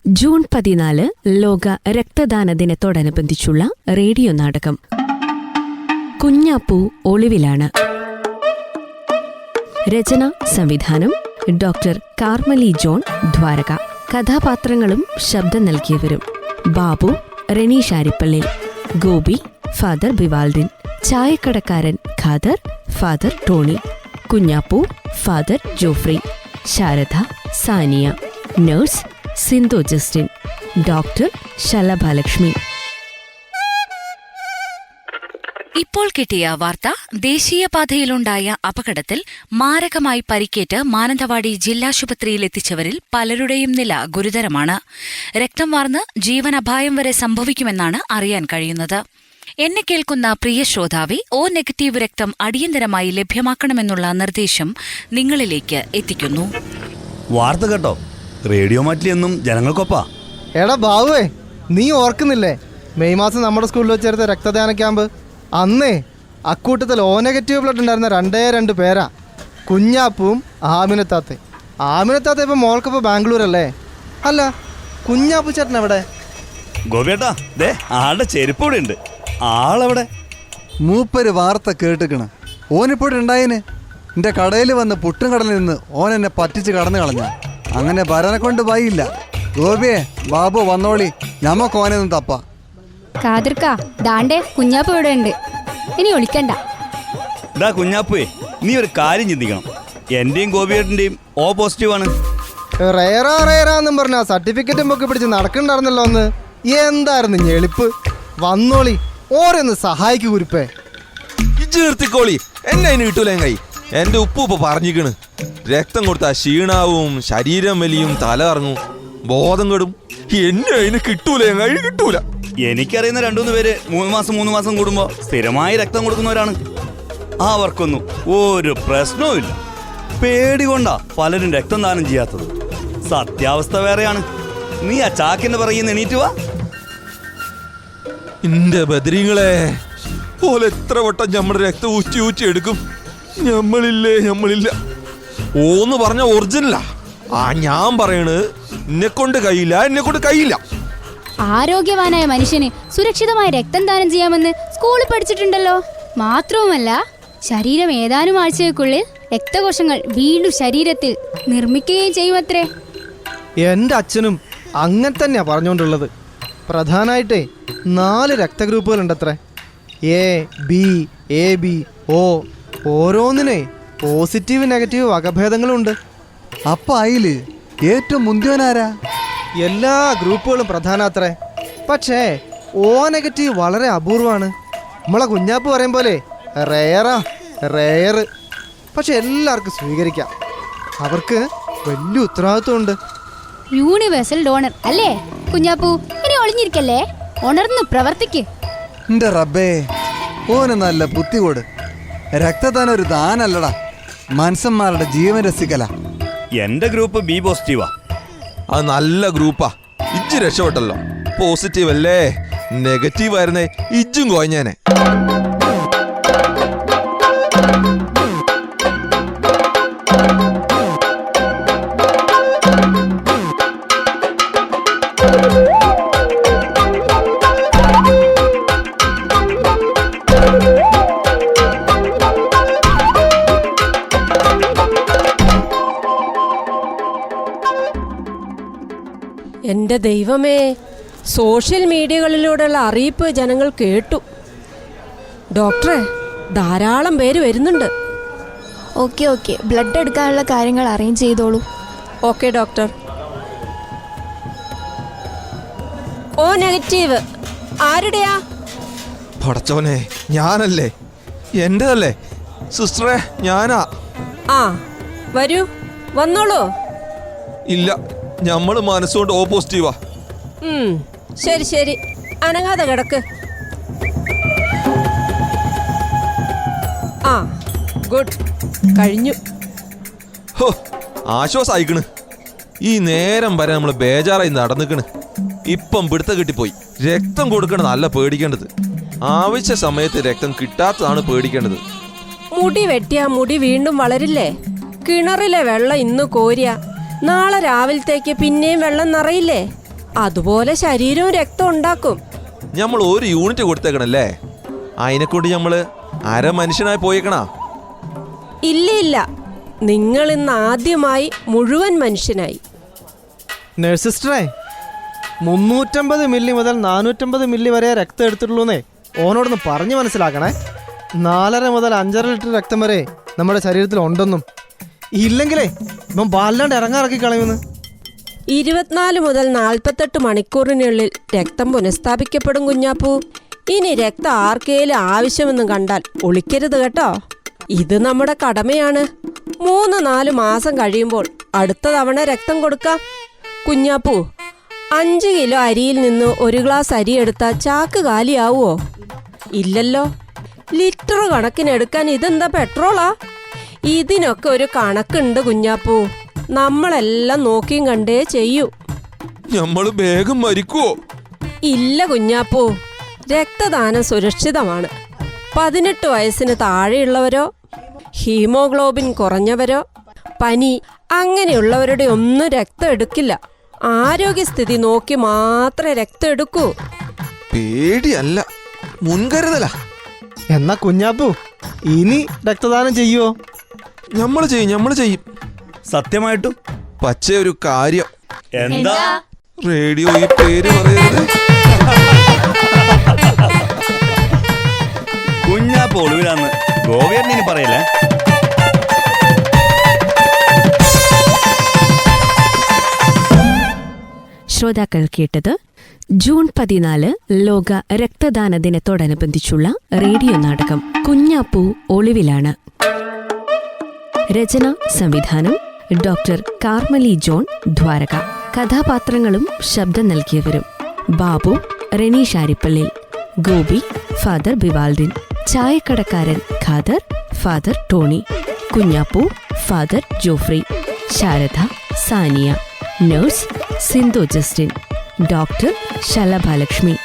June 14 ലോക രക്തദാന ദിനത്തോടനുബന്ധിച്ചുള്ള radio നാടകം കുഞ്ഞാപ്പു ഒളിവിലാണ്. രചന സംവിധാനം ഡോക്ടർ കാർമലി ജോൺ ദ്വാരക. കഥാപാത്രങ്ങളും ശബ്ദം നൽകിയവരും: ബാബു റനീഷ് ആരിപ്പള്ളിൽ, ഗോപി ഫാദർ ബിവാൽഡിൻ, ചായക്കടക്കാരൻ Khader father Tony, Kunjappu father Geoffrey, Sharada Saniya, nurse Sindhu Justin, doctor Shalabhalakshmi. ഇപ്പോൾ കിട്ടിയ വാർത്ത. ദേശീയപാതയിലുണ്ടായ അപകടത്തിൽ മാരകമായി പരിക്കേറ്റ് മാനന്തവാടി ജില്ലാശുപത്രിയിൽ എത്തിച്ചവരിൽ പലരുടെയും നില ഗുരുതരമാണ്. രക്തം വാർന്ന് ജീവനപായം വരെ സംഭവിക്കുമെന്നാണ് അറിയാൻ കഴിയുന്നത്. എന്നെ കേൾക്കുന്ന പ്രിയ ശ്രോതാവെ, O- രക്തം അടിയന്തരമായി ലഭ്യമാക്കണമെന്നുള്ള നിർദ്ദേശം നിങ്ങളിലേക്ക് എത്തിക്കുന്നു. വാർത്ത കേട്ടോ? റേഡിയോ മാറ്റിലെന്നും ജനങ്ങൾക്കൊപ്പാ. എടാ ബാവുവേ, നീ ഓർക്കുന്നില്ലേ മെയ് മാസം നമ്മുടെ സ്കൂളിൽ വെച്ചെടുത്ത രക്തദാന ക്യാമ്പ്? അന്നേ അക്കൂട്ടത്തിൽ O- ബ്ലഡ് ഉണ്ടായിരുന്ന 2 പേരാ. കുഞ്ഞാപ്പും ആമിനത്താത്ത. ആമിനത്താത്ത ഇപ്പം മോൾക്കിപ്പോൾ ബാംഗ്ലൂരല്ലേ? അല്ല, കുഞ്ഞാപ്പു ചേട്ടൻ എവിടെ? ഗോപിയേട്ടാ, ദേ ആളുടെ ചെരുപ്പ് ഇവിടെ ഉണ്ട്. ആളെവിടെ? മൂപ്പര് വാർത്ത കേട്ടിക്കണ്. ഓനിപ്പോഴും ഉണ്ടായിന്. എൻ്റെ കടയിൽ വന്ന് പുട്ടും കടലിൽ നിന്ന് ഓൻ എന്നെ പറ്റിച്ച് കടന്നു കളഞ്ഞ. അങ്ങനെ ഭരനെ കൊണ്ട് പോയില്ല. ഗോപിയെ, ബാബു വന്നോളി, ഞമ്മക്ക് ഓനൊന്നും തപ്പ. കാതിർക്കാ, ദാണ്ടേ കുഞ്ഞാപ്പ് ഇവിടെ ഉണ്ട്, ഇനി ഒളിക്കണ്ട. ഇതാ കുഞ്ഞാപ്പുവേ, നീ ഒരു കാര്യം ചിന്തിക്കണം. എന്റെയും ഗോപിയേട്ടന്റെയും O- ആണ്. റേറാന്നും പറഞ്ഞ സർട്ടിഫിക്കറ്റും ഒക്കെ പിടിച്ച് നടക്കണ്ടായിരുന്നല്ലോ ഒന്ന്. എന്തായിരുന്നു ഞെളിപ്പ്. വന്നോളി, ഓരോന്ന് സഹായിക്കൂ കുരുപ്പേ. ഇജ്ജീർത്തിക്കോളി, എന്നെ അതിന് കിട്ടൂല. കൈ എന്റെ ഉപ്പ പറഞ്ഞിക്കണ്, രക്തം കൊടുത്താ ക്ഷീണാവും, ശരീരം വലിയും, തല ഇറങ്ങും, ബോധം കെടും. എന്നെ അതിന് കിട്ടൂല, കൈ കിട്ടൂല. എനിക്കറിയുന്ന 2-3 പേര് 3 മാസം കൂടുമ്പോ സ്ഥിരമായി രക്തം കൊടുക്കുന്നവരാണ്. അവർക്കൊന്നും ഒരു പ്രശ്നവും ഇല്ല. പേടി കൊണ്ടാ പലരും രക്തം ദാനം ചെയ്യാത്തത്. സത്യാവസ്ഥ വേറെയാണ്. നീ ആ ചാക്കിന്റെ പറയുന്ന എണീറ്റ് വാ. എന്റെ ബദരീങ്ങളെ, പോലെ എത്ര വട്ടം നമ്മുടെ രക്തം ഊറ്റി എടുക്കും. നമ്മളില്ല. ഓന്ന് പറഞ്ഞ ഒറിജിനലാ. ഞാൻ പറയണ്, എന്നെക്കൊണ്ട് കഴിയില്ല. ആരോഗ്യവാനായ മനുഷ്യന് സുരക്ഷിതമായി രക്തം ദാനം ചെയ്യാമെന്ന് സ്കൂളിൽ പഠിച്ചിട്ടുണ്ടല്ലോ. മാത്രവുമല്ല, ശരീരം ഏതാനും ആഴ്ചകൾക്കുള്ളിൽ രക്തകോശങ്ങൾ വീണ്ടും ശരീരത്തിൽ നിർമ്മിക്കുകയും ചെയ്യുമത്രേ. എൻ്റെ അച്ഛനും അങ്ങനെ തന്നെയാ പറഞ്ഞുകൊണ്ടുള്ളത്. പ്രധാനമായിട്ടേ 4 രക്തഗ്രൂപ്പുകളുണ്ടത്രേ. AB O. ഓരോന്നിനെ പോസിറ്റീവ് നെഗറ്റീവ് വകഭേദങ്ങളുണ്ട്. അപ്പ അയില് ഏറ്റവും മുന്തിയവനാരാ? എല്ലാ ഗ്രൂപ്പുകളും പ്രധാനത്രേ. പക്ഷേ O- വളരെ അപൂർവമാണ്. നമ്മളെ കുഞ്ഞാപ്പ് പറയും പോലെ റെയർ. പക്ഷെ എല്ലാവർക്കും സ്വീകരിക്കാം. അവർക്ക് വലിയ ഉത്തരവാദിത്വമുണ്ട്. യൂണിവേഴ്സൽ ഡോണർ അല്ലേ കുഞ്ഞാപ്പു? ഇനി ഒളിഞ്ഞിരിക്കല്ലേ, ഉണർന്ന് പ്രവർത്തിക്ക്. എൻ്റെ റബ്ബേ, ഓന് നല്ല ബുദ്ധി കൊടു. രക്തദാനം ഒരു ദാനല്ലടാ, മനുഷ്യന്മാരുടെ ജീവൻ രസിക്കല. എന്റെ ഗ്രൂപ്പ് B പോസിറ്റീവാ. അത് നല്ല ഗ്രൂപ്പാ. ഇജ്ജ് രക്ഷപ്പെട്ടല്ലോ. പോസിറ്റീവ് അല്ലേ? നെഗറ്റീവ് ആയിരുന്നേ ഇജ്ജും കോഞ്ഞേനെ. എൻ്റെ ദൈവമേ, സോഷ്യൽ മീഡിയകളിലൂടെയുള്ള അറിയിപ്പ് ജനങ്ങൾ കേട്ടു. ഡോക്ടറെ, ധാരാളം പേര് വരുന്നുണ്ട്. ഓക്കെ, ബ്ലഡ് എടുക്കാനുള്ള കാര്യങ്ങൾ അറേഞ്ച് ചെയ്തോളൂ. Okay doctor. O- ആരുടെയാ? പടച്ചോനെ, ഞാനല്ലേ, എന്റേതല്ലേ സിസ്റ്ററെ, ഞാനാ. ആ, വരൂ, വന്നോളൂ. ഇല്ല, ഞമ്മള് മനസ്സുകൊണ്ട് O- ശരി, അനങ്ങാതെ കിടക്ക്. ആ, ഗുഡ്, കഴിഞ്ഞു. ഹോ, ആശ്വാസായിക്കണ്. ഈ നേരം വരെ നമ്മൾ ബേജാറായി നടന്നിക്കണ്. ഇപ്പം പിടുത്തം കിട്ടിപ്പോയി. രക്തം കൊടുക്കണം നല്ല പേടിക്കേണ്ടത്. ആവശ്യ സമയത്ത് രക്തം കിട്ടാത്തതാണ് പേടിക്കേണ്ടത്. മുടി വെട്ടിയാ മുടി വീണ്ടും വളരില്ലേ? കിണറിലെ വെള്ളം ഇന്ന് കോരിയ നാളെ രാവിലത്തേക്ക് പിന്നെയും വെള്ളം നിറയില്ലേ? അതുപോലെ ശരീരവും രക്തം ഉണ്ടാക്കും. നമ്മൾ ഒരു യൂണിറ്റ് കൊടുത്തേക്കണല്ലേ, അതിനെക്കൊണ്ട് നമ്മള് അര മനുഷ്യനായി പോയേക്കണാ. ഇല്ല ഇല്ല, നിങ്ങൾ ഇന്ന് ആദ്യമായി മുഴുവൻ മനുഷ്യനായി. നഴ്സ് സിസ്റ്ററെ, 350 മില്ലി മുതൽ 450 മില്ലി വരെ രക്തം എടുത്തിട്ടുള്ളൂന്നേ ഓനോടൊന്ന് പറഞ്ഞു മനസ്സിലാക്കണേ. 4.5 മുതൽ 5.5 ലിറ്റർ രക്തം വരെ നമ്മുടെ ശരീരത്തിൽ ഉണ്ടെന്നും, ഇല്ലെങ്കിലേ ഇപ്പം ബാലാണ്ട് ഇറങ്ങാറക്കി കളയുമെന്ന്. 24 മുതൽ 48 മണിക്കൂറിനുള്ളിൽ രക്തം പുനഃസ്ഥാപിക്കപ്പെടും കുഞ്ഞാപ്പൂ. ഇനി രക്തം ആർക്കേലും ആവശ്യമെന്നും കണ്ടാൽ ഒളിക്കരുത് കേട്ടോ. ഇത് നമ്മുടെ കടമയാണ്. 3-4 മാസം കഴിയുമ്പോൾ അടുത്ത തവണ രക്തം കൊടുക്കാം. കുഞ്ഞാപ്പൂ, 5 കിലോ അരിയിൽ നിന്ന് 1 ഗ്ലാസ് അരി എടുത്താൽ ചാക്ക് കാലിയാവോ? ഇല്ലല്ലോ. ലിറ്റർ കണക്കിനെടുക്കാൻ ഇതെന്താ പെട്രോളാ? ഇതിനൊക്കെ ഒരു കണക്കുണ്ട് കുഞ്ഞാപ്പൂ. നമ്മളെല്ലാം നോക്കിയും കണ്ടേ ചെയ്യൂ. നമ്മള് വേഗം മരിക്കുവോ? ഇല്ല കുഞ്ഞാപ്പൂ, രക്തദാനം സുരക്ഷിതമാണ്. 18 വയസ്സിന് താഴെയുള്ളവരോ, ഹീമോഗ്ലോബിൻ കുറഞ്ഞവരോ, പനി അങ്ങനെയുള്ളവരുടെ ഒന്നും രക്തം എടുക്കില്ല. ആരോഗ്യസ്ഥിതി നോക്കി മാത്രമേ രക്തം എടുക്കൂ. പേടിയല്ല, മുൻകരുതലാ. എന്നാ കുഞ്ഞാപ്പു ഇനി രക്തദാനം ചെയ്യുവോ? നമ്മള് ചെയ്യും. സത്യമായിട്ടും? പക്ഷേ ഒരു കാര്യം. എന്താ? റേഡിയോ ഈ പേര് പറയരുത്. കുഞ്ഞാപ്പ് ഒളിവിലാന്ന് ഗോപിയേട്ടന് പറയല്ലേ? ശ്രോതാക്കൾ കേട്ടത് ജൂൺ 14 ലോക രക്തദാന ദിനത്തോടനുബന്ധിച്ചുള്ള റേഡിയോ നാടകം കുഞ്ഞാപ്പു ഒളിവിലാണ്. രചന സംവിധാനം ഡോക്ടർ കാർമലി ജോൺ ദ്വാരക. കഥാപാത്രങ്ങളും ശബ്ദം നൽകിയവരും: ബാബു റെനീഷ് ആരിപ്പള്ളിൽ, ഗോപി ഫാദർ ബിവാൽദിൻ, ചായക്കടക്കാരൻ Khader father Tony, Kunjappu father Geoffrey, Sharada Saniya, nurse Sindhu Justin, doctor ശലഭാലക്ഷ്മി.